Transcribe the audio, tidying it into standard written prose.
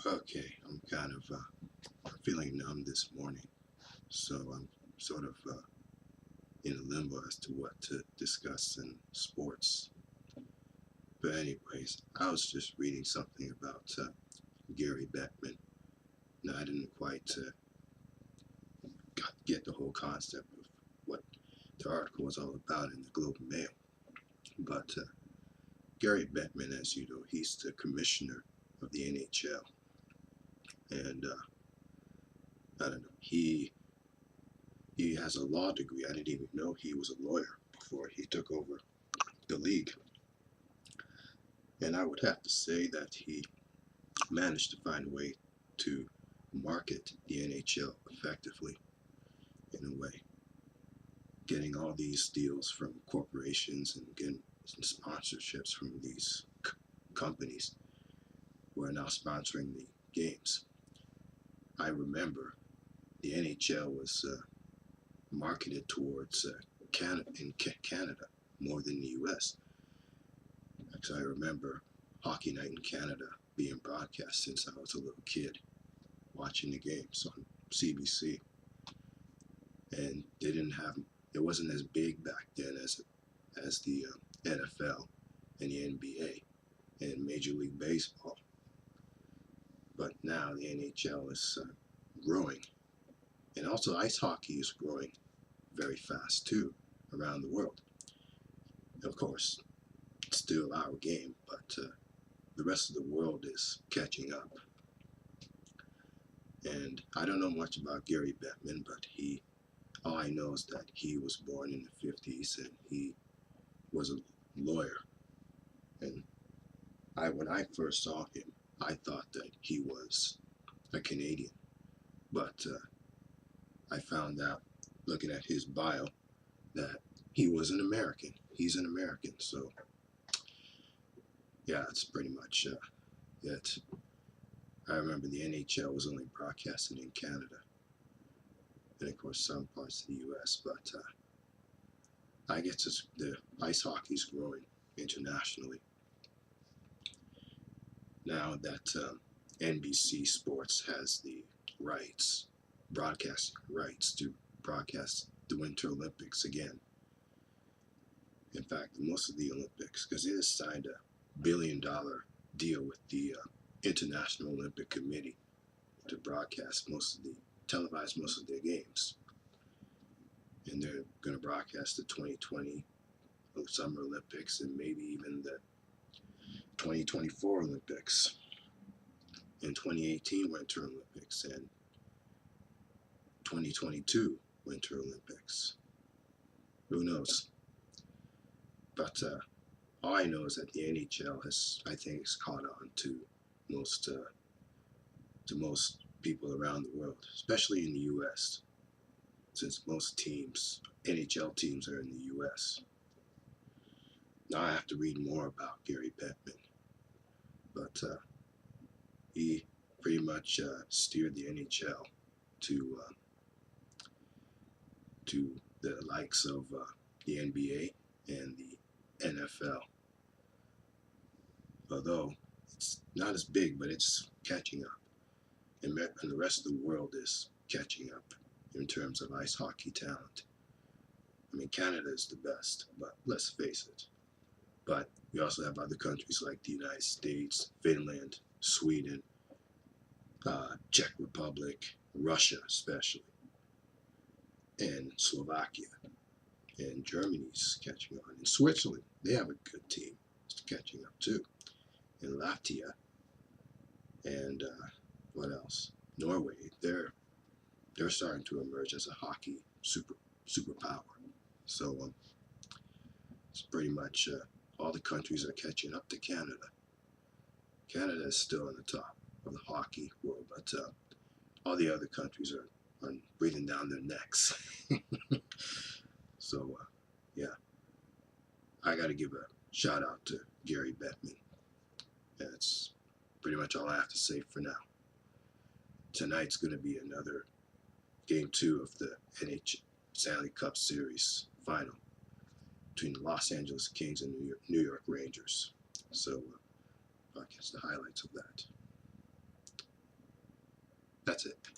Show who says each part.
Speaker 1: Okay, I'm kind of feeling numb this morning, so I'm sort of in a limbo as to what to discuss in sports. But anyways, I was just reading something about Gary Bettman. Now, I didn't quite get the whole concept of what the article was all about in the Globe and Mail, but Gary Bettman, as you know, he's the commissioner of the NHL, and I don't know, he has a law degree. I didn't even know he was a lawyer before he took over the league. And I would have to say that he managed to find a way to market the NHL effectively in a way, getting all these deals from corporations and getting sponsorships from these companies who are now sponsoring the games. I remember the NHL was marketed towards Canada more than the U.S. Because I remember Hockey Night in Canada being broadcast since I was a little kid, watching the games on CBC, and they didn't have it wasn't as big back then as the NFL and the NBA and Major League Baseball. But now the NHL is growing, and also ice hockey is growing very fast too around the world. Of course, it's still our game, but the rest of the world is catching up. And I don't know much about Gary Bettman, but all I know is that he was born in the 50s and he was a lawyer. And when I first saw him, I thought that he was a Canadian. But I found out, looking at his bio, that he was an American. He's an American. So, yeah, that's pretty much it. I remember the NHL was only broadcasted in Canada, and of course some parts of the U.S. But I guess the ice hockey's growing internationally now that NBC Sports has the broadcasting rights to broadcast the Winter Olympics again. In fact, most of the Olympics, because it has signed a $1 billion deal with the International Olympic Committee to televise most of their games. And they're going to broadcast the 2020 Summer Olympics and maybe even the 2024 Olympics and 2018 Winter Olympics and 2022 Winter Olympics. Who knows? But all I know is that the NHL I think, has caught on to most people around the world, especially in the U.S., since most NHL teams, are in the U.S. Now I have to read more about Gary Bettman, but he pretty much steered the NHL to the likes of the NBA and the NFL. Although it's not as big, but it's catching up, and the rest of the world is catching up in terms of ice hockey talent. I mean, Canada is the best, but let's face it. But we also have other countries like the United States, Finland, Sweden, Czech Republic, Russia especially, and Slovakia, and Germany's catching on. And Switzerland, they have a good team. It's catching up too. And Latvia, and what else? Norway, they're starting to emerge as a hockey superpower. So it's pretty much all the countries are catching up to Canada. Canada is still on the top of the hockey world, but all the other countries are breathing down their necks. So yeah, I got to give a shout out to Gary Bettman. That's pretty much all I have to say for now. Tonight's going to be another game 2 of the Stanley Cup Series final between the Los Angeles Kings and New York Rangers. So I'll catch the highlights of that. That's it.